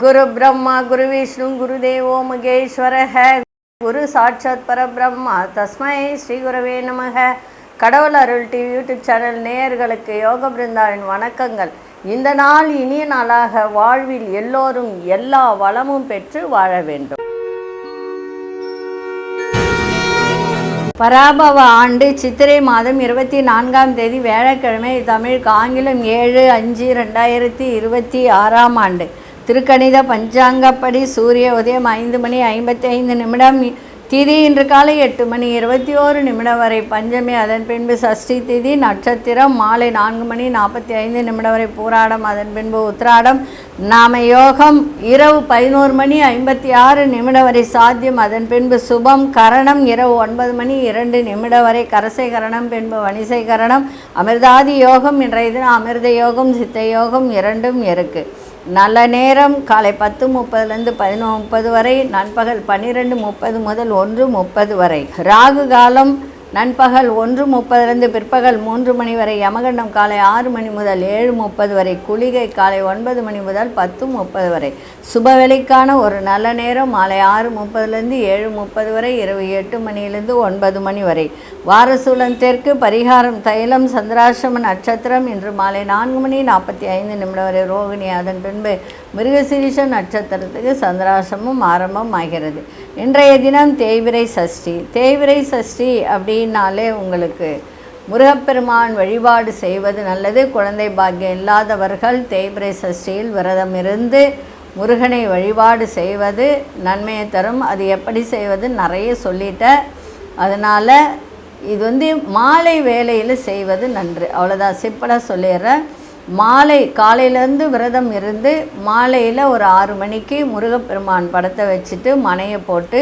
गुरु ब्रह्मा गुरु विष्णु गुरुदेवो महेश्वरः குரு சாட்சாத் பரபிரம்மா தஸ்மை ஸ்ரீ குருவே நமக. கடவுள் அருள் டிவி யூடியூப் சேனல் நேயர்களுக்கு யோக பிருந்தாவின் வணக்கங்கள். இந்த நாள் இனிய நாளாக வாழ்வில் எல்லோரும் எல்லா வளமும் பெற்று வாழ வேண்டும். பராபவ ஆண்டு சித்திரை மாதம் 24ஆம் தேதி வியாழக்கிழமை, தமிழ் ஆங்கிலம் 7/5/2026 ஆண்டு. திருக்கணித பஞ்சாங்கப்படி சூரிய உதயம் 5:55 திதி இன்று காலை 8:21 வரை பஞ்சமி, அதன் பின்பு சஷ்டி திதி, நட்சத்திரம் மாலை 4:45 வரை பூராடம், அதன் பின்பு உத்திராடம், நாம யோகம் இரவு 11:56 வரை சாத்தியம், அதன் பின்பு சுபம், கரணம் இரவு 9:02 வரை கரசை கரணம், பின்பு வணிசை கரணம், அமிர்தாதி யோகம். இன்றைய தினம் அமிர்த யோகம் சித்த யோகம் இரண்டும் இருக்குது. நல்ல நேரம் காலை 10:30 11:30 வரை, நண்பகல் 12:30 முதல் 1:30 வரை. ராகு காலம் நண்பகல் 1:30 பிற்பகல் 3 மணி வரை. யமகண்டம் காலை 6 மணி முதல் 7:30 வரை. குளிகை காலை 9 மணி முதல் 10:30 வரை. சுபவேளைக்கான ஒரு நல்ல நேரம் மாலை 6:30 7:30 வரை, இரவு 8 மணியிலிருந்து 9 மணி வரை. வாரசூலம் தெற்கு, பரிகாரம் தைலம், சந்திராசிரம நட்சத்திரம் இன்று மாலை 4:45 வரை ரோகிணி, அதன் பின்பு மிருகசீரிஷ நட்சத்திரத்துக்கு சந்திராசிரமம் ஆரம்பம் ஆகிறது. இன்றைய தினம் தேய்பிறை சஷ்டி. தேய்பிறை சஷ்டி அப்படின்னாலே உங்களுக்கு முருகப்பெருமான் வழிபாடு செய்வது நல்லது. குழந்தை பாக்கியம் இல்லாதவர்கள் தேய்பிறை சஷ்டியில் விரதம் இருந்து முருகனை வழிபாடு செய்வது நன்மையை தரும். அது எப்படி செய்வது நிறைய சொல்லிட்டேன். அதனால் இது மாலை வேளையில் செய்வது நன்று. அவ்வளோதான், சிம்பிளாக சொல்லிடுறேன். மாலை காலையிலேருந்து விரதம் இருந்து மாலையில் ஒரு 6 மணிக்கு முருகப்பெருமான் படத்தை வச்சுட்டு மனையை போட்டு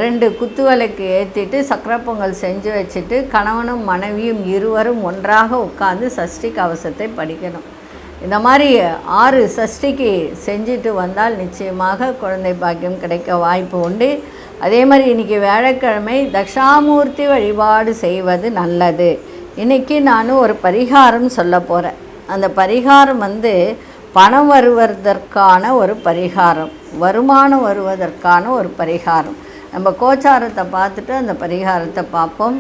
2 குத்துவிளக்கு ஏற்றிட்டு சக்கரை பொங்கல் செஞ்சு வச்சுட்டு கணவனும் மனைவியும் இருவரும் ஒன்றாக உட்கார்ந்து சஷ்டி கவசத்தை படிக்கணும். இந்த மாதிரி 6 சஷ்டிக்கு செஞ்சுட்டு வந்தால் நிச்சயமாக குழந்தை பாக்கியம் கிடைக்க வாய்ப்பு உண்டு. அதே மாதிரி இன்றைக்கி வியாழக்கிழமை தக்ஷாமூர்த்தி வழிபாடு செய்வது நல்லது. இன்றைக்கி நான் ஒரு பரிகாரம் சொல்ல போகிறேன். அந்த பரிகாரம் பணம் வருவதற்கான ஒரு பரிகாரம், வருமானம் வருவதற்கான ஒரு பரிகாரம். நம்ம கோச்சாரத்தை பார்த்துட்டு அந்த பரிகாரத்தை பார்ப்போம்.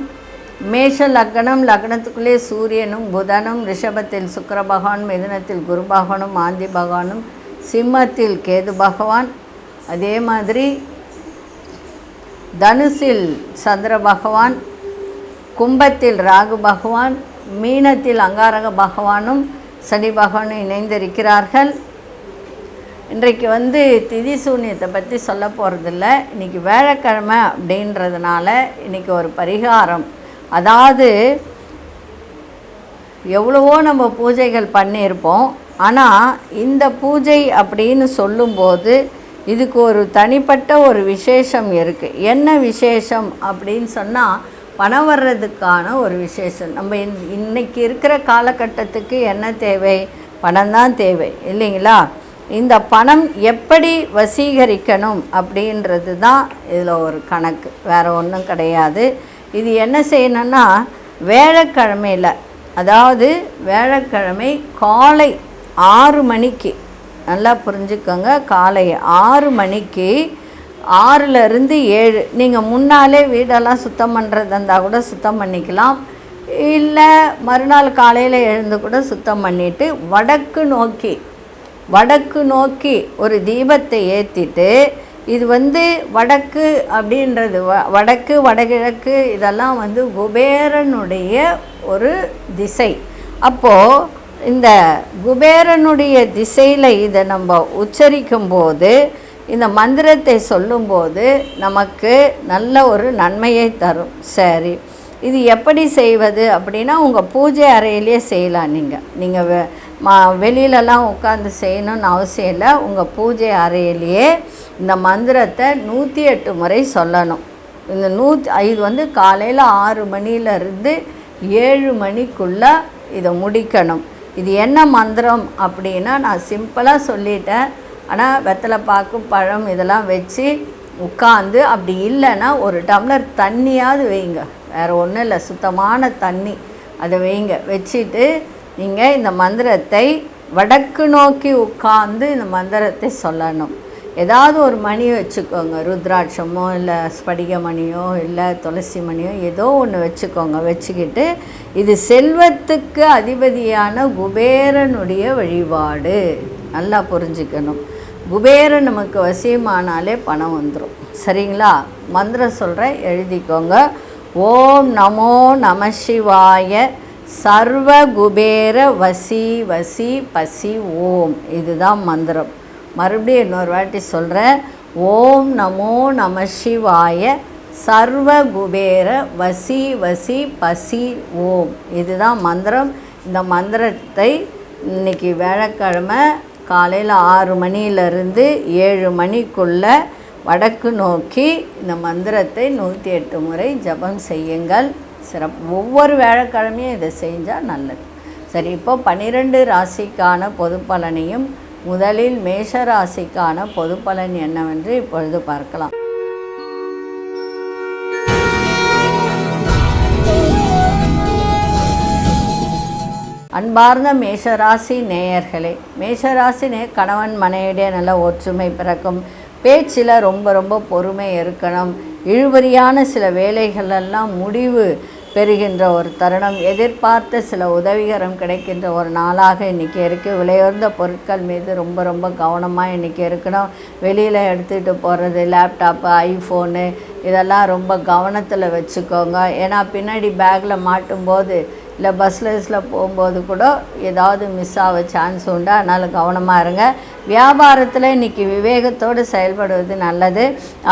மேஷ லக்னம், லக்னத்துக்குள்ளே சூரியனும் புதனும், ரிஷபத்தில் சுக்கிர பகவான், மிதுனத்தில் குரு பகவானும், ஆந்தி பகவானும், சிம்மத்தில் கேது பகவான், அதே மாதிரி தனுசில் சந்திர பகவான், கும்பத்தில் ராகு பகவான், மீனத்தில் அங்காரக பகவானும் சனி பகவானும் இணைந்திருக்கிறார்கள். இன்றைக்கு திதி சூன்யத்தை பற்றி சொல்ல போகிறதில்ல. இன்றைக்கி வியாழக்கிழமை அப்படின்றதுனால இன்றைக்கி ஒரு பரிகாரம். அதாவது எவ்வளவோ நம்ம பூஜைகள் பண்ணியிருப்போம். ஆனால் இந்த பூஜை அப்படின்னு சொல்லும்போது இதுக்கு ஒரு தனிப்பட்ட ஒரு விசேஷம் இருக்குது. என்ன விசேஷம் அப்படின்னு சொன்னால் பணம் வர்றதுக்கான ஒரு விசேஷம். நம்ம இன்றைக்கி இருக்கிற காலகட்டத்துக்கு என்ன தேவை? பணம் தான் தேவை இல்லைங்களா? இந்த பணம் எப்படி வசீகரிக்கணும் அப்படின்றது தான் இதில் ஒரு கணக்கு, வேறு ஒன்றும் கிடையாது. இது என்ன செய்யணும்னா வியாழக்கிழமையில், அதாவது வியாழக்கிழமை காலை 6 மணிக்கு, நல்லா புரிஞ்சுக்கோங்க, காலை 6 மணிக்கு 6லேருந்து 7 நீங்கள் முன்னாலே வீடெல்லாம் சுத்தம் பண்ணுறதா இருந்தால் கூட சுத்தம் பண்ணிக்கலாம். இல்லை மறுநாள் காலையில் எழுந்து கூட சுத்தம் பண்ணிவிட்டு வடக்கு நோக்கி ஒரு தீபத்தை ஏற்றிட்டு, இது வடக்கு அப்படின்றது வடக்கு வடகிழக்கு இதெல்லாம் குபேரனுடைய ஒரு திசை. அப்போது இந்த குபேரனுடைய திசையில் இதை நம்ம உச்சரிக்கும்போது, இந்த மந்திரத்தை சொல்லும்போது நமக்கு நல்ல ஒரு நன்மையை தரும். சரி, இது எப்படி செய்வது அப்படின்னா உங்கள் பூஜை அறையிலே செய்யலாம். நீங்கள் வெளியிலலாம் உட்காந்து செய்யணும்னு அவசியம் இல்லை. உங்கள் பூஜை அறையிலேயே இந்த மந்திரத்தை 108 முறை சொல்லணும். இந்த இது காலையில் 6 மணியிலேருந்து 7 மணிக்குள்ளே இதை முடிக்கணும். இது என்ன மந்திரம் அப்படின்னா நான் சிம்பிளாக சொல்லிட்டேன். ஆனால் வெத்தலை பாக்கு பழம் இதெல்லாம் வச்சு உட்காந்து, அப்படி இல்லைன்னா ஒரு டம்ளர் தண்ணியாவது வைங்க, வேறு ஒன்றும் இல்லை, சுத்தமான தண்ணி அதை வைங்க. வச்சுட்டு நீங்கள் இந்த மந்திரத்தை வடக்கு நோக்கி உட்கார்ந்து இந்த மந்திரத்தை சொல்லணும். ஏதாவது ஒரு மணி வச்சுக்கோங்க, ருத்ராட்சமோ இல்லை ஸ்படிக மணியோ இல்லை துளசி மணியோ ஏதோ ஒன்று வச்சுக்கோங்க. வச்சுக்கிட்டு இது செல்வத்துக்கு அதிபதியான குபேரனுடைய வழிபாடு. நல்லா புரிஞ்சுக்கணும். குபேரன் நமக்கு வசியமானாலே பணம் வந்துடும். சரிங்களா? மந்திரம் சொல்கிறேன், எழுதிக்கோங்க. ஓம் நமோ நம சிவாய சர்வ குபேர வசி வசி பசி ஓம். இதுதான் மந்திரம். மறுபடியும் இன்னொரு வாட்டி சொல்கிறேன். ஓம் நமோ நம சிவாய சர்வ குபேர வசி வசி பசி ஓம். இதுதான் மந்திரம். இந்த மந்திரத்தை இன்றைக்கி வியாழக்கிழமை காலையில் 6 மணியிலிருந்து 7 மணிக்குள்ளே வடக்கு நோக்கி இந்த மந்திரத்தை 108 முறை ஜபம் செய்யுங்கள். சிறப்பு. ஒவ்வொரு வியாழக்கிழமையும் இதை செஞ்சால் நல்லது. சரி, இப்போ 12 ராசிக்கான பொது பலனையும் முதலில் மேஷ ராசிக்கான பொது பலன் என்னவென்று இப்பொழுது பார்க்கலாம். அன்பார்ந்த மேஷராசி நேயர்களே, மேஷராசி கணவன் மனைவிடைய நல்ல ஒற்றுமை பிறக்கும். பேச்சில் ரொம்ப ரொம்ப பொறுமை இருக்கணும். இழுபறியான சில வேலைகளெல்லாம் முடிவு பெறுகின்ற ஒரு தருணம். எதிர்பார்த்த சில உதவிகரம் கிடைக்கின்ற ஒரு நாளாக இன்றைக்கி இருக்குது. விலையுயர்ந்த பொருட்கள் மீது ரொம்ப ரொம்ப கவனமாக இன்றைக்கி இருக்கணும். வெளியில் எடுத்துகிட்டு போகிறது லேப்டாப்பு, ஐஃபோனு இதெல்லாம் ரொம்ப கவனத்தில் வச்சுக்கோங்க. ஏன்னா பின்னாடி பேக்கில் மாட்டும்போது இல்லை பஸ்ஸில் போகும்போது கூட ஏதாவது மிஸ் ஆக சான்ஸ் உண்டு. அதனால் கவனமாக இருங்க. வியாபாரத்தில் இன்றைக்கி விவேகத்தோடு செயல்படுவது நல்லது.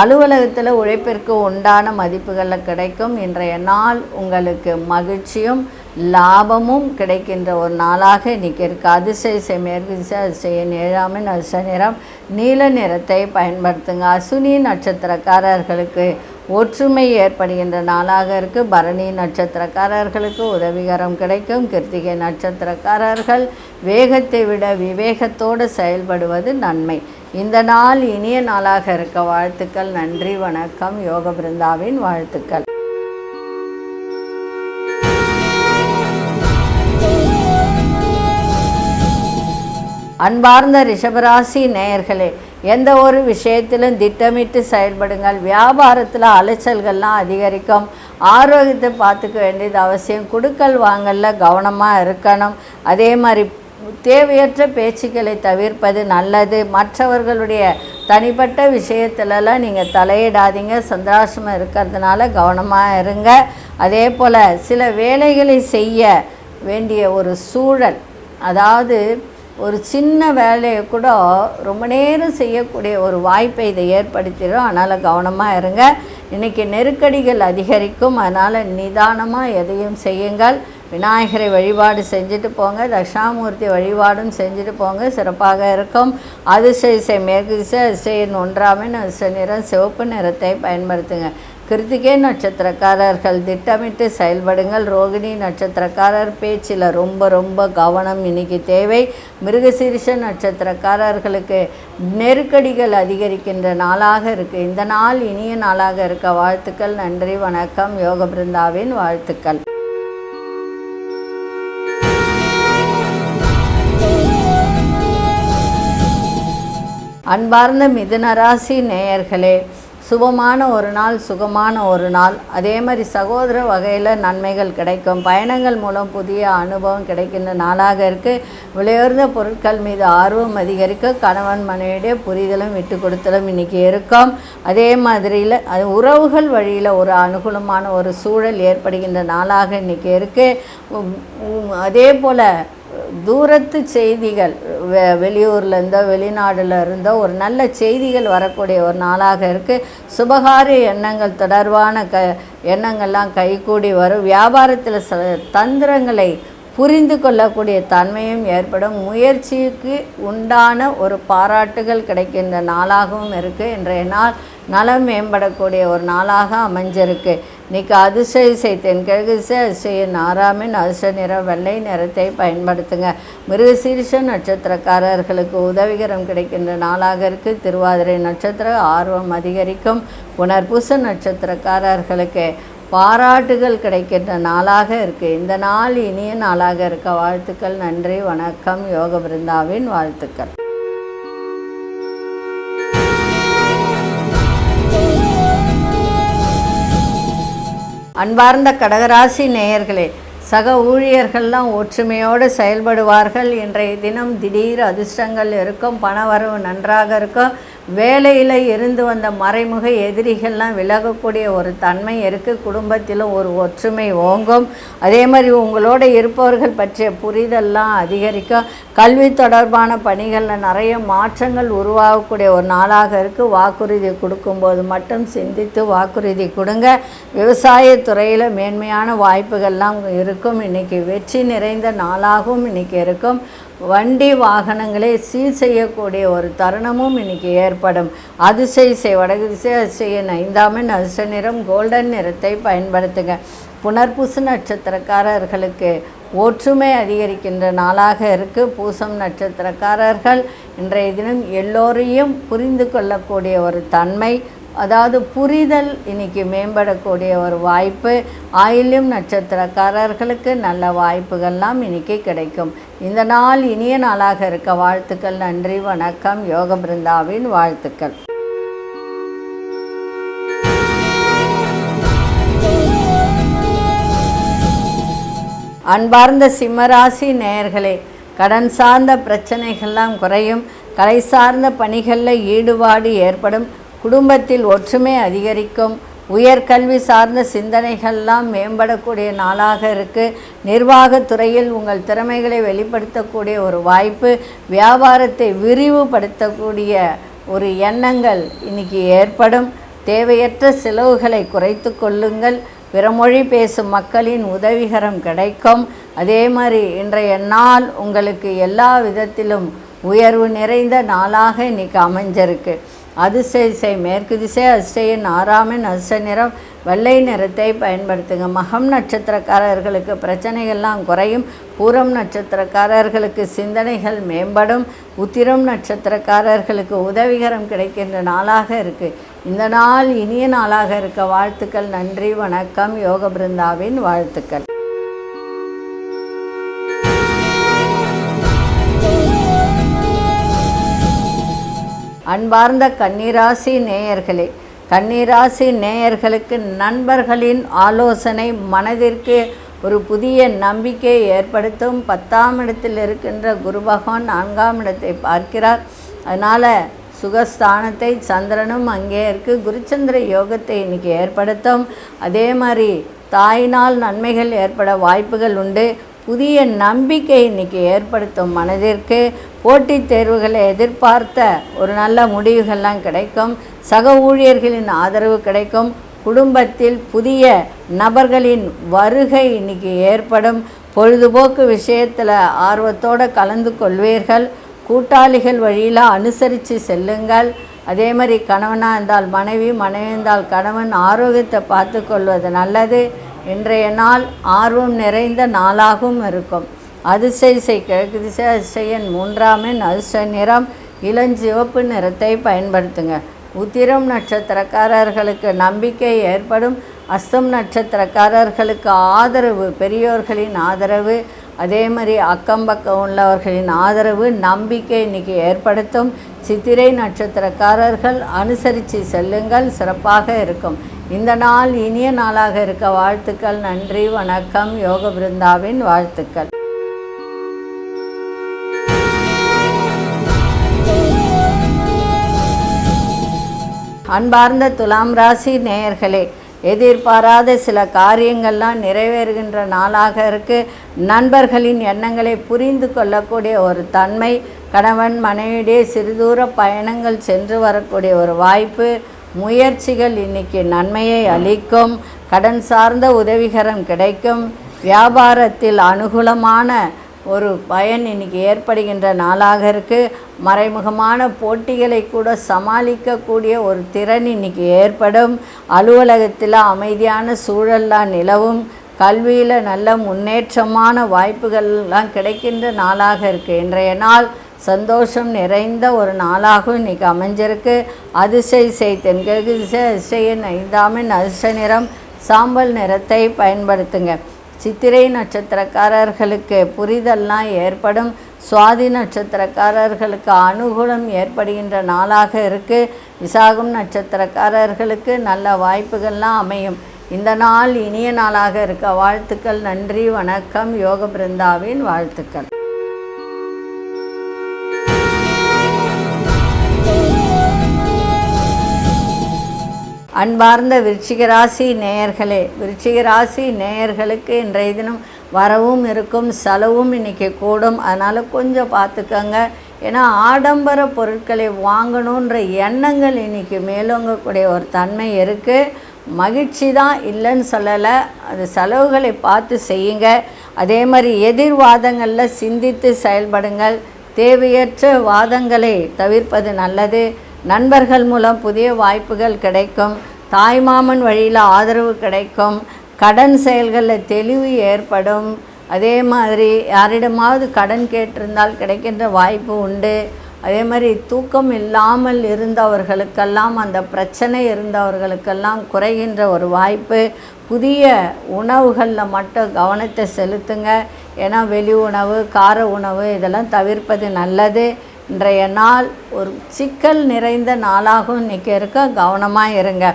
அலுவலகத்தில் உழைப்பிற்கு உண்டான மதிப்புகளில் கிடைக்கும். இன்றைய நாள் உங்களுக்கு மகிழ்ச்சியும் லாபமும் கிடைக்கின்ற ஒரு நாளாக இன்றைக்கி இருக்குது. அதிசய மேற்கு திசை அதிசய 7ஆம் அதிர்ஷ்ட நிறம் நீல நிறத்தை பயன்படுத்துங்க. அசுனி நட்சத்திரக்காரர்களுக்கு ஒற்றுமை ஏற்படுகின்ற நாளாக இருக்குது. பரணி நட்சத்திரக்காரர்களுக்கு உதவிகரம் கிடைக்கும். கிருத்திகை நட்சத்திரக்காரர்கள் வேகத்தை விட விவேகத்தோடு செயல்படுவது நன்மை. இந்த நாள் இனிய நாளாக இருக்க வாழ்த்துக்கள். நன்றி, வணக்கம். யோக பிருந்தாவின் வாழ்த்துக்கள். அன்பார்ந்த ரிஷபராசி நேயர்களே, எந்த ஒரு விஷயத்திலும் திட்டமிட்டு செயல்படுங்கள். வியாபாரத்தில் அலைச்சல்கள்லாம் அதிகரிக்கும். ஆரோக்கியத்தை பார்த்துக்க வேண்டியது அவசியம். குடுக்கல் வாங்கலில் கவனமாக இருக்கணும். அதே மாதிரி தேவையற்ற பேச்சுக்களை தவிர்ப்பது நல்லது. மற்றவர்களுடைய தனிப்பட்ட விஷயத்துலலாம் நீங்கள் தலையிடாதீங்க. சந்தோஷமாக இருக்கிறதுனால கவனமாக இருங்க. அதே போல் சில வேலைகளை செய்ய வேண்டிய ஒரு சூழல், அதாவது ஒரு சின்ன வேலையை கூட ரொம்ப நேரம் செய்யக்கூடிய ஒரு வாய்ப்பை இதை ஏற்படுத்திடும். அதனால் கவனமாக இருங்க. இன்றைக்கி நெருக்கடிகள் அதிகரிக்கும். அதனால் நிதானமாக எதையும் செய்யுங்கள். விநாயகரை வழிபாடு செஞ்சுட்டு போங்க. தட்சிணாமூர்த்தி வழிபாடும் செஞ்சுட்டு போங்க. சிறப்பாக இருக்கும். அதிசய மேற்கு திசை அதிசயின் 1ஆம் அதிர்ஷ்ட நிறம் சிவப்பு நிறத்தை பயன்படுத்துங்க. கிருத்திகை நட்சத்திரக்காரர்கள் திட்டமிட்டு செயல்படுங்கள். ரோகிணி நட்சத்திரக்காரர் பேச்சில் ரொம்ப ரொம்ப கவனம் இன்றைக்கி தேவை. மிருகசீரிஷ நட்சத்திரக்காரர்களுக்கு நெருக்கடிகள் அதிகரிக்கின்ற நாளாக இருக்குது. இந்த நாள் இனிய நாளாக இருக்க வாழ்த்துக்கள். நன்றி, வணக்கம். யோக பிருந்தாவின் வாழ்த்துக்கள். அன்பார்ந்த மிதுனராசி நேயர்களே, சுபமான ஒரு நாள், சுகமான ஒரு நாள். அதே மாதிரி சகோதர வகையில் நன்மைகள் கிடைக்கும். பயணங்கள் மூலம் புதிய அனுபவம் கிடைக்கின்ற நாளாக இருக்குது. விலையுயர்ந்த பொருட்கள் மீது ஆர்வம் அதிகரிக்க கணவன் மனைவியுடைய புரிதலும் விட்டு கொடுத்தலும் இன்றைக்கி இருக்கும். அதே மாதிரியில் அது உறவுகள் வழியில் ஒரு அனுகூலமான ஒரு சூழல் ஏற்படுகின்ற நாளாக இன்றைக்கி இருக்குது. அதே போல் தூரத்து செய்திகள், வெளியூர்லேருந்தோ வெளிநாடில் இருந்தோ ஒரு நல்ல செய்திகள் வரக்கூடிய ஒரு நாளாக இருக்குது. சுபகாரிய எண்ணங்கள் தொடர்பான எண்ணங்கள்லாம் கைகூடி வரும். வியாபாரத்தில் தந்திரங்களை புரிந்து கொள்ளக்கூடிய தன்மையும் ஏற்படும். முயற்சிக்கு உண்டான ஒரு பாராட்டுகள் கிடைக்கின்ற நாளாகவும் இருக்குது. இன்றைய நாள் நலம் மேம்படக்கூடிய ஒரு நாளாக அமைஞ்சிருக்கு. இன்றைக்கி அதிசய தென்கிழக்கு திசை அதிசய 6ஆம் அதிர்ஷ்ட நிறம் வெள்ளை நிறத்தை பயன்படுத்துங்க. மிருகசீரிஷ நட்சத்திரக்காரர்களுக்கு உதவிகரம் கிடைக்கின்ற நாளாக இருக்குது. திருவாதிரை நட்சத்திர ஆர்வம் அதிகரிக்கும். புனர்பூச நட்சத்திரக்காரர்களுக்கு பாராட்டுகள் கிடைக்கின்ற நாளாக இருக்குது. இந்த நாள் இனிய நாளாக இருக்க வாழ்த்துக்கள். நன்றி, வணக்கம். யோக பிருந்தாவின் வாழ்த்துக்கள். அன்பார்ந்த கடகராசி நேயர்களே, சக ஊழியர்கள்லாம் ஒற்றுமையோடு செயல்படுவார்கள். இன்றைய தினம் திடீர் அதிர்ஷ்டங்கள் இருக்கும், பணவரவு நன்றாக இருக்கும். வேலையில் இருந்து வந்த மறைமுக எதிரிகள்லாம் விலகக்கூடிய ஒரு தன்மை இருக்குது. குடும்பத்திலும் ஒரு ஒற்றுமை ஓங்கும். அதே மாதிரி உங்களோட இருப்பவர்கள் பற்றிய புரிதல்லாம் அதிகரிக்கும். கல்வி தொடர்பான பணிகளில் நிறைய மாற்றங்கள் உருவாகக்கூடிய ஒரு நாளாக இருக்குது. வாக்குறுதி கொடுக்கும்போது மட்டும் சிந்தித்து வாக்குறுதி கொடுங்க. விவசாயத்துறையில் மேன்மையான வாய்ப்புகள்லாம் இருக்கும். இன்றைக்கி வெற்றி நிறைந்த நாளாகவும் இன்றைக்கி இருக்கும். வண்டி வாகனங்களை சீர் செய்யக்கூடிய ஒரு தருணமும் இன்றைக்கி ஏற்படும். அதிசய வடகு திசை அதிசயன் 5ஆம் எண் அதிர்ஷ்ட நிறம் கோல்டன் நிறத்தை பயன்படுத்துங்க. புனர்பூச நட்சத்திரக்காரர்களுக்கு ஒற்றுமை அதிகரிக்கின்ற நாளாக இருக்குது. பூசம் நட்சத்திரக்காரர்கள் இன்றைய தினம் எல்லோரையும் புரிந்து கொள்ளக்கூடிய ஒரு தன்மை, அதாவது புரிதல் இன்றைக்கி மேம்படக்கூடிய ஒரு வாய்ப்பு. ஆயில்யம் நட்சத்திரக்காரர்களுக்கு நல்ல வாய்ப்புகள்லாம் இன்றைக்கி கிடைக்கும். இந்த நாள் இனிய நாளாக இருக்க வாழ்த்துக்கள். நன்றி, வணக்கம். யோக பிருந்தாவின் வாழ்த்துக்கள். அன்பார்ந்த சிம்மராசி நேயர்களே, கடன் சார்ந்த பிரச்சனைகள்லாம் குறையும். கலை சார்ந்த பணிகளில் ஈடுபாடு ஏற்படும். குடும்பத்தில் ஒற்றுமை அதிகரிக்கும். உயர்கல்வி சார்ந்த சிந்தனைகள்லாம் மேம்படக்கூடிய நாளாக இருக்குது. நிர்வாகத்துறையில் உங்கள் திறமைகளை வெளிப்படுத்தக்கூடிய ஒரு வாய்ப்பு. வியாபாரத்தை விரிவுபடுத்தக்கூடிய ஒரு எண்ணங்கள் இன்றைக்கி ஏற்படும். தேவையற்ற செலவுகளை குறைத்து கொள்ளுங்கள். பிறமொழி பேசும் மக்களின் உதவிகரம் கிடைக்கும். அதே மாதிரி இன்றைய நாள் உங்களுக்கு எல்லா விதத்திலும் உயர்வு நிறைந்த நாளாக இன்றைக்கி அமைஞ்சிருக்கு. அதிசய மேற்கு திசை அதிசயன் 6ஆம் எண் அதிர்ஷ்ட நிறம் வெள்ளை நிறத்தை பயன்படுத்துங்க. மகம் நட்சத்திரக்காரர்களுக்கு பிரச்சனைகள்லாம் குறையும். பூரம் நட்சத்திரக்காரர்களுக்கு சிந்தனைகள் மேம்படும். உத்திரம் நட்சத்திரக்காரர்களுக்கு உதவிகரம் கிடைக்கின்ற நாளாக இருக்குது. இந்த நாள் இனிய நாளாக இருக்க வாழ்த்துக்கள். நன்றி, வணக்கம். யோக பிருந்தாவின் வாழ்த்துக்கள். அன்பார்ந்த கன்னிராசி நேயர்களே, கன்னிராசி நேயர்களுக்கு நண்பர்களின் ஆலோசனை மனதிற்கு ஒரு புதிய நம்பிக்கையை ஏற்படுத்தும். 10ஆம் இடத்தில் இருக்கின்ற குரு பகவான் 4ஆம் இடத்தை பார்க்கிறார். அதனால் சுகஸ்தானத்தை சந்திரனும் அங்கே இருக்குது. குருச்சந்திர யோகத்தை இன்றைக்கி ஏற்படுத்தும். அதே மாதிரி தாயினால் நன்மைகள் ஏற்பட வாய்ப்புகள் உண்டு. புதிய நம்பிக்கை இன்றைக்கி ஏற்படுத்தும். மனதிற்கு போட்டித் தேர்வுகளை எதிர்பார்த்த ஒரு நல்ல முடிவுகள்லாம் கிடைக்கும். சக ஊழியர்களின் ஆதரவு கிடைக்கும். குடும்பத்தில் புதிய நபர்களின் வருகை இன்றைக்கி ஏற்படும். பொழுதுபோக்கு விஷயத்தில் ஆர்வத்தோடு கலந்து கொள்வீர்கள். கூட்டாளிகள் வழியில் அனுசரித்து செல்லுங்கள். அதே மாதிரி கணவனாக இருந்தால் மனைவி, மனைவி இருந்தால் கணவன் ஆரோக்கியத்தை பார்த்து கொள்வது நல்லது. இன்றைய நாள் ஆர்வம் நிறைந்த நாளாகவும் இருக்கும். அதிசய கிழக்கு திசை அதிசயன் 3ஆம் எண் அதிர்ஷ்ட நிறம் இளஞ்சிவப்பு நிறத்தை பயன்படுத்துங்க. உத்திரம் நட்சத்திரக்காரர்களுக்கு நம்பிக்கை ஏற்படும். அஸ்தம் நட்சத்திரக்காரர்களுக்கு ஆதரவு, பெரியோர்களின் ஆதரவு, அதே மாதிரி அக்கம் பக்கம் உள்ளவர்களின் ஆதரவு, நம்பிக்கை இன்றைக்கி ஏற்படுத்தும். சித்திரை நட்சத்திரக்காரர்கள் அனுசரித்து செல்லுங்கள், சிறப்பாக இருக்கும். இந்த நாள் இனிய நாளாக இருக்க வாழ்த்துக்கள். நன்றி, வணக்கம். யோக பிருந்தாவின் வாழ்த்துக்கள். அன்பார்ந்த துலாம் ராசி நேயர்களே, எதிர்பாராத சில காரியங்கள்லாம் நிறைவேறுகின்ற நாளாக இருக்குது. நண்பர்களின் எண்ணங்களை புரிந்து கொள்ளக்கூடிய ஒரு தன்மை. கணவன் மனைவியிடையே சிறுதூர பயணங்கள் சென்று வரக்கூடிய ஒரு வாய்ப்பு. முயற்சிகள் இன்றைக்கி நன்மையை அளிக்கும். கடன் சார்ந்த உதவிகரம் கிடைக்கும். வியாபாரத்தில் அனுகூலமான ஒரு பயன் இன்றைக்கி ஏற்படுகின்ற நாளாக இருக்குது. மறைமுகமான போட்டிகளை கூட சமாளிக்கக்கூடிய ஒரு திறன் இன்றைக்கி ஏற்படும். அலுவலகத்தில் அமைதியான சூழல்லாம் நிலவும். கல்வியில் நல்ல முன்னேற்றமான வாய்ப்புகள்லாம் கிடைக்கின்ற நாளாக இருக்குது. இன்றைய நாள் சந்தோஷம் நிறைந்த ஒரு நாளாகவும் இன்றைக்கி அமைஞ்சிருக்கு. அதிசய தென்கிழக்கு திசை அதிசயன் 5ஆம் எண் அதிர்ஷ்ட நிறம் சாம்பல் நிறத்தை பயன்படுத்துங்க. சித்திரை நட்சத்திரக்காரர்களுக்கு புரிதல்லாம் ஏற்படும். சுவாதி நட்சத்திரக்காரர்களுக்கு அனுகூலம் ஏற்படுகின்ற நாளாக இருக்குது. விசாகம் நட்சத்திரக்காரர்களுக்கு நல்ல வாய்ப்புகள்லாம் அமையும். இந்த நாள் இனிய நாளாக இருக்க வாழ்த்துக்கள். நன்றி, வணக்கம். யோக பிருந்தாவின் வாழ்த்துக்கள். அன்பார்ந்த விருச்சிகராசி நேயர்களே, விருச்சிகராசி நேயர்களுக்கு இன்றைய தினம் வரவும் இருக்கும், செலவும் இன்றைக்கி கூடும். அதனால் கொஞ்சம் பார்த்துக்கங்க. ஏன்னா ஆடம்பர பொருட்களை வாங்கணுன்ற எண்ணங்கள் இன்றைக்கி மேலோங்கக்கூடிய ஒரு தன்மை இருக்குது. மகிழ்ச்சி தான் இல்லைன்னு சொல்லலை, அது செலவுகளை பார்த்து செய்யுங்க. அதே மாதிரி எதிர்வாதங்களில் சிந்தித்து செயல்படுங்கள். தேவையற்ற வாதங்களை தவிர்ப்பது நல்லது. நண்பர்கள் மூலம் புதிய வாய்ப்புகள் கிடைக்கும். தாய்மாமன் வழியில் ஆதரவு கிடைக்கும். கடன் செயல்களில் தெளிவு ஏற்படும். அதே மாதிரி யாரிடமாவது கடன் கேட்டிருந்தால் கிடைக்கின்ற வாய்ப்பு உண்டு. அதே மாதிரி தூக்கம் இல்லாமல் இருந்தவர்களுக்கெல்லாம், அந்த பிரச்சனை இருந்தவர்களுக்கெல்லாம் குறைகின்ற ஒரு வாய்ப்பு. புதிய உணவுகளில் மட்டும் கவனத்தை செலுத்துங்க. ஏன்னா வெளி உணவு, கார உணவு இதெல்லாம் தவிர்ப்பது நல்லது. இன்றைய நாள் ஒரு சிக்கல் நிறைந்த நாளாகவும் இன்றைக்கி இருக்க, கவனமாக இருங்க.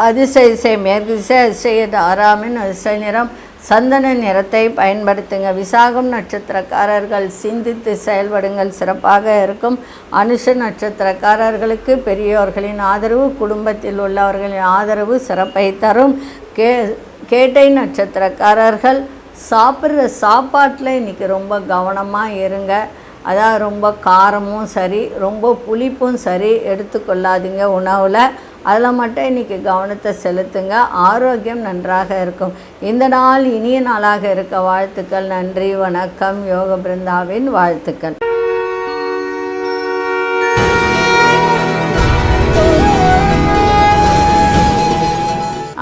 அதிசய திசை மேற்கு திசை, அதிசய ஆறாமின் அதிசய நிறம் சந்தன நிறத்தை பயன்படுத்துங்க. விசாகம் நட்சத்திரக்காரர்கள் சிந்தித்து செயல்படுங்கள், சிறப்பாக இருக்கும். அனுஷ நட்சத்திரக்காரர்களுக்கு பெரியோர்களின் ஆதரவு, குடும்பத்தில் உள்ளவர்களின் ஆதரவு சிறப்பை தரும். கேட்டை நட்சத்திரக்காரர்கள் சாப்பிட்ற சாப்பாட்டில் இன்றைக்கி ரொம்ப கவனமாக இருங்க. அதான் ரொம்ப காரமும் சரி, ரொம்ப புளிப்பும் சரி எடுத்துக்கொள்ளாதீங்க உணவில். அதில் மட்டும் இன்றைக்கி கவனத்தை செலுத்துங்க. ஆரோக்கியம் நன்றாக இருக்கும். இந்த நாள் இனிய நாளாக இருக்க வாழ்த்துக்கள். நன்றி, வணக்கம். யோக பிருந்தாவின் வாழ்த்துக்கள்.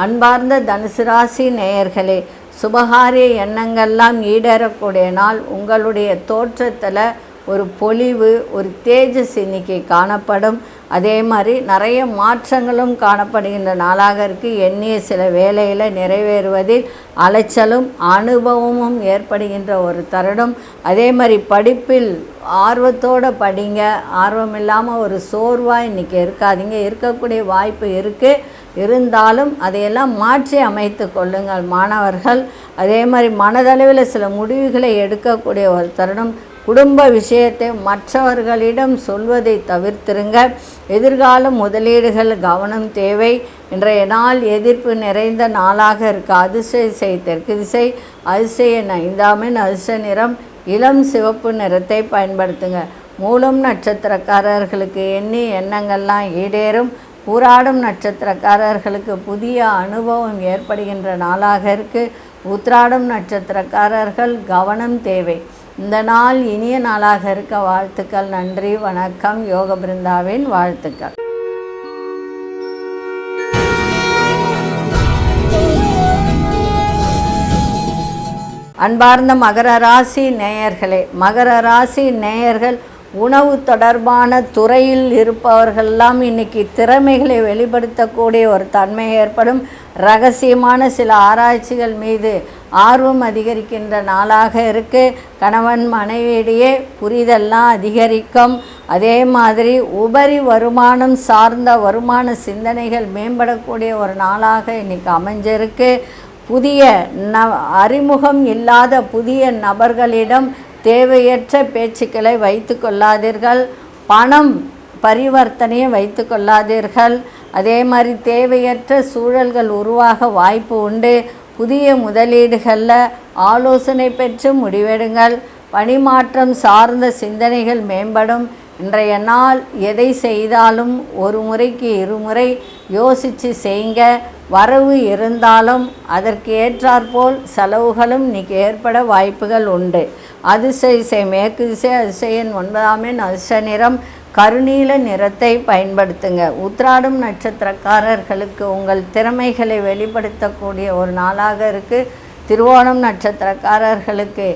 அன்பார்ந்த தனுசு ராசி நேயர்களே, சுபகாரிய எண்ணங்கள்லாம் ஈடேறக்கூடிய நாள். உங்களுடைய தோற்றத்தில் ஒரு பொலிவு, ஒரு தேஜஸ் இன்னைக்கு காணப்படும். அதே மாதிரி நிறைய மாற்றங்களும் காணப்படுகின்ற நாளாக இருக்குது. எண்ணிய சில வேலையில் நிறைவேறுவதில் அலைச்சலும் அனுபவமும் ஏற்படுகின்ற ஒரு தருணம். அதே மாதிரி படிப்பில் ஆர்வத்தோடு படிங்க. ஆர்வம் இல்லாமல் ஒரு சோர்வாக இன்றைக்கி இருக்காதீங்க. இருக்கக்கூடிய வாய்ப்பு இருக்குது. இருந்தாலும் அதையெல்லாம் மாற்றி அமைத்து கொள்ளுங்கள் மாணவர்கள். அதே மாதிரி மனதளவில் சில முடிவுகளை எடுக்கக்கூடிய ஒரு தருணம். குடும்ப விஷயத்தை மற்றவர்களிடம் சொல்வதை தவிர்த்திருங்க. எதிர்கால முதலீடுகள் கவனம் தேவை. இன்றைய நாள் எதிர்ப்பு நிறைந்த நாளாக இருக்க. அதிசய திசை தெற்கு திசை, அதிசய ஐந்தாமின் அதிர்ஷ்ட நிறம் இளம் சிவப்பு நிறத்தை பயன்படுத்துங்க. மூலம் நட்சத்திரக்காரர்களுக்கு எண்ணி எண்ணங்கள்லாம் ஈடேறும். பூராடும் நட்சத்திரக்காரர்களுக்கு புதிய அனுபவம் ஏற்படுகின்ற நாளாக இருக்குது. உத்திராடும் நட்சத்திரக்காரர்கள் கவனம் தேவை. இந்த நாள் இனிய நாளாக இருக்க வாழ்த்துக்கள். நன்றி, வணக்கம். யோக பிருந்தாவின் வாழ்த்துக்கள். அன்பார்ந்த மகர ராசி நேயர்களே, மகர ராசி நேயர்கள் உணவு தொடர்பான துறையில் இருப்பவர்களெல்லாம் இன்றைக்கி திறமைகளை வெளிப்படுத்தக்கூடிய ஒரு தன்மை ஏற்படும். ரகசியமான சில ஆராய்ச்சிகள் மீது ஆர்வம் அதிகரிக்கின்ற நாளாக இருக்குது. கணவன் மனைவியிடையே புரிதல்லாம் அதிகரிக்கும். அதே மாதிரி உபரி வருமானம் சார்ந்த வருமான சிந்தனைகள் மேம்படக்கூடிய ஒரு நாளாக இன்றைக்கி அமைஞ்சிருக்கு. புதிய அறிமுகம் இல்லாத புதிய நபர்களிடம் தேவையற்ற பேச்சுக்களை வைத்து கொள்ளாதீர்கள். பணம் பரிவர்த்தனையை வைத்து கொள்ளாதீர்கள். அதே மாதிரி தேவையற்ற சூழல்கள் உருவாக வாய்ப்பு உண்டு. புதிய முதலீடுகளில் ஆலோசனை பெற்று முடிவெடுங்கள். பணிமாற்றம் சார்ந்த சிந்தனைகள் மேம்படும். இன்றைய நாள் எதை செய்தாலும் ஒரு முறைக்கு இருமுறை யோசித்து செய்யுங்க. வரவு இருந்தாலும் அதற்கு ஏற்றாற்போல் செலவுகளும் இன்றைக்கி ஏற்பட வாய்ப்புகள் உண்டு. அதிசய திசை மேற்கு திசை, அதிசயன் 9ஆம் அதிர்ஷ்ட நிறம் கருநீல நிறத்தை பயன்படுத்துங்க. உத்திராடும் நட்சத்திரக்காரர்களுக்கு உங்கள் திறமைகளை வெளிப்படுத்தக்கூடிய ஒரு நாளாக இருக்குது. திருவோணம் நட்சத்திரக்காரர்களுக்கு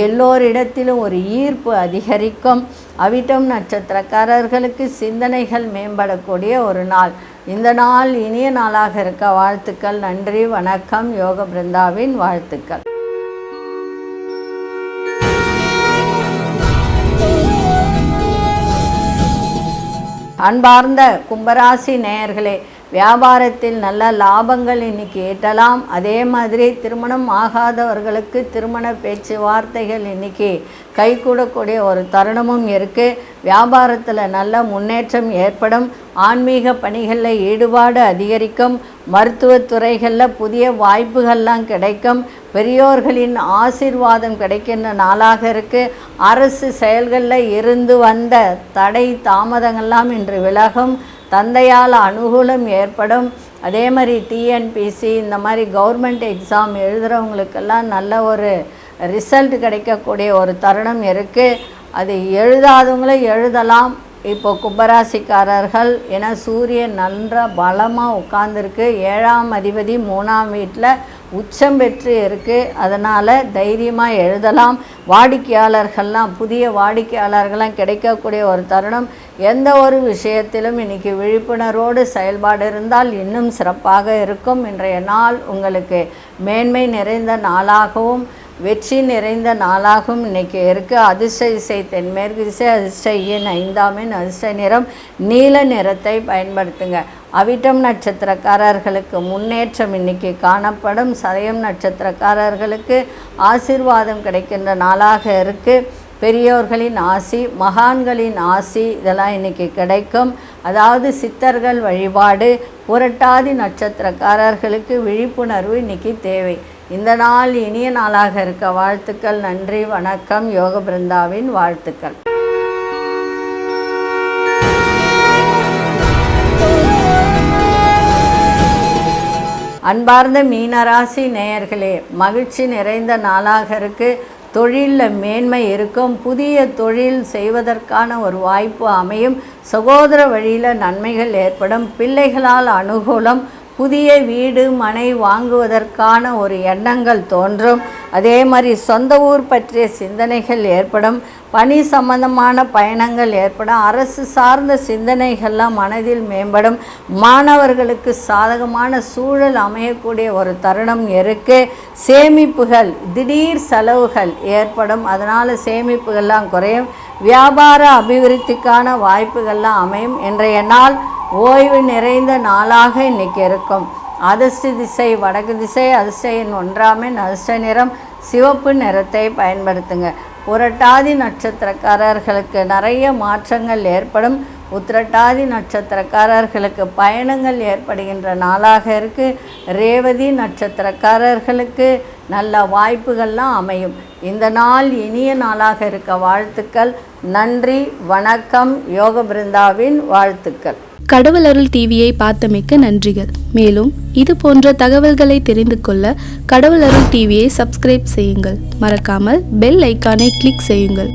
எல்லோரிடத்திலும் ஒரு ஈர்ப்பு அதிகரிக்கும். அவிட்டம் நட்சத்திரக்காரர்களுக்கு சிந்தனைகள் மேம்படக்கூடிய ஒரு நாள். இந்த நாள் இனிய நாளாக இருக்க வாழ்த்துக்கள். நன்றி, வணக்கம். யோக பிருந்தாவின் வாழ்த்துக்கள். அன்பார்ந்த கும்பராசி நேயர்களே, வியாபாரத்தில் நல்ல லாபங்கள் இன்னைக்கு ஈட்டலாம். அதே மாதிரி திருமணம் ஆகாதவர்களுக்கு திருமண பேச்சுவார்த்தைகள் இன்னைக்கு கைகூடக்கூடிய ஒரு தருணமும் இருக்குது. வியாபாரத்தில் நல்ல முன்னேற்றம் ஏற்படும். ஆன்மீக பணிகளில் ஈடுபாடு அதிகரிக்கும். மருத்துவத்துறைகளில் புதிய வாய்ப்புகள்லாம் கிடைக்கும். பெரியோர்களின் ஆசீர்வாதம் கிடைக்கின்ற நாளாக இருக்குது. அரசு செயல்களில் இருந்து வந்த தடை தாமதங்கள்லாம் இன்று விலகும். தந்தையால் அனுகூலம் ஏற்படும். அதே மாதிரி டிஎன்பிசி இந்த மாதிரி கவர்மெண்ட் எக்ஸாம் எழுதுகிறவங்களுக்கெல்லாம் நல்ல ஒரு ரிசல்ட் கிடைக்கக்கூடிய ஒரு தருணம் இருக்குது. அது எழுதாதவங்களும் எழுதலாம். இப்போ கும்பராசிக்காரர்கள் ஏன்னா சூரியன் நன்ற பலமாக உட்கார்ந்துருக்கு. 7ஆம் அதிபதி 3ஆம் வீட்டில் உச்சம் பெற்று இருக்குது. அதனால் தைரியமாக எழுதலாம். வாடிக்கையாளர்கள்லாம் புதிய வாடிக்கையாளர்கள்லாம் கிடைக்கக்கூடிய ஒரு தருணம். எந்த ஒரு விஷயத்திலும் இன்றைக்கி விழிப்புணர்வோடு செயல்பாடு இருந்தால் இன்னும் சிறப்பாக இருக்கும். இன்றைய நாள் உங்களுக்கு மேன்மை நிறைந்த நாளாகவும் வெற்றி நிறைந்த நாளாகவும் இன்றைக்கி இருக்குது. அதிர்ஷ்ட திசை தென்மேற்கு திசை, அதிர்ஷ்ட எண் 5ஆம் எண், அதிர்ஷ்ட நிறம் நீல நிறத்தை பயன்படுத்துங்க. அவிட்டம் நட்சத்திரக்காரர்களுக்கு முன்னேற்றம் இன்றைக்கி காணப்படும். சதயம் நட்சத்திரக்காரர்களுக்கு ஆசீர்வாதம் கிடைக்கின்ற நாளாக இருக்குது. பெரியோர்களின் ஆசி, மகான்களின் ஆசி இதெல்லாம் இன்றைக்கி கிடைக்கும். அதாவது சித்தர்கள் வழிபாடு. புரட்டாதி நட்சத்திரக்காரர்களுக்கு விழிப்புணர்வு இன்றைக்கி தேவை. இந்த நாள் இனிய நாளாக இருக்க வாழ்த்துக்கள். நன்றி, வணக்கம். யோக பிருந்தாவின் வாழ்த்துக்கள். அன்பார்ந்த மீனராசி நேயர்களே, மகிழ்ச்சி நிறைந்த நாளாக இருக்குது. தொழிலில் மேன்மை இருக்கும். புதிய தொழில் செய்வதற்கான ஒரு வாய்ப்பு அமையும். சகோதர வழியில் நன்மைகள் ஏற்படும். பிள்ளைகளால் அனுகூலம். புதிய வீடு மனை வாங்குவதற்கான ஒரு எண்ணங்கள் தோன்றும். அதே மாதிரி சொந்த ஊர் பற்றிய சிந்தனைகள் ஏற்படும். பணி சம்பந்தமான பயணங்கள் ஏற்படும். அரசு சார்ந்த சிந்தனைகள்லாம் மனதில் மேம்படும். மாணவர்களுக்கு சாதகமான சூழல் அமையக்கூடிய ஒரு தருணம் இருக்குது. சேமிப்புகள், திடீர் செலவுகள் ஏற்படும். அதனால் சேமிப்புகள்லாம் குறையும். வியாபார அபிவிருத்திக்கான வாய்ப்புகள்லாம் அமையும். இன்றைய நாள் ஓய்வு நிறைந்த நாளாக இன்றைக்கி இருக்கும். அதிர்ஷ்ட திசை வடக்கு திசை, அதிர்ஷ்ட எண் 1ஆம் எண், அதிர்ஷ்ட நிறம் சிவப்பு நிறத்தை பயன்படுத்துங்க. புரட்டாதி நட்சத்திரக்காரர்களுக்கு நிறைய மாற்றங்கள் ஏற்படும். உத்திரட்டாதி நட்சத்திரக்காரர்களுக்கு பயணங்கள் ஏற்படுகின்ற நாளாக இருக்குது. ரேவதி நட்சத்திரக்காரர்களுக்கு நல்ல வாய்ப்புகள்லாம் அமையும். இந்த நாள் இனிய நாளாக இருக்க வாழ்த்துக்கள். நன்றி, வணக்கம். யோக பிருந்தாவின் வாழ்த்துக்கள். கடவுள் அருள் டிவியை பார்த்தமைக்க நன்றிகள். மேலும் இது போன்ற தகவல்களை தெரிந்து கொள்ள கடவுள் அருள் டிவியை சப்ஸ்கிரைப் செய்யுங்கள். மறக்காமல் பெல் ஐக்கானை கிளிக் செய்யுங்கள்.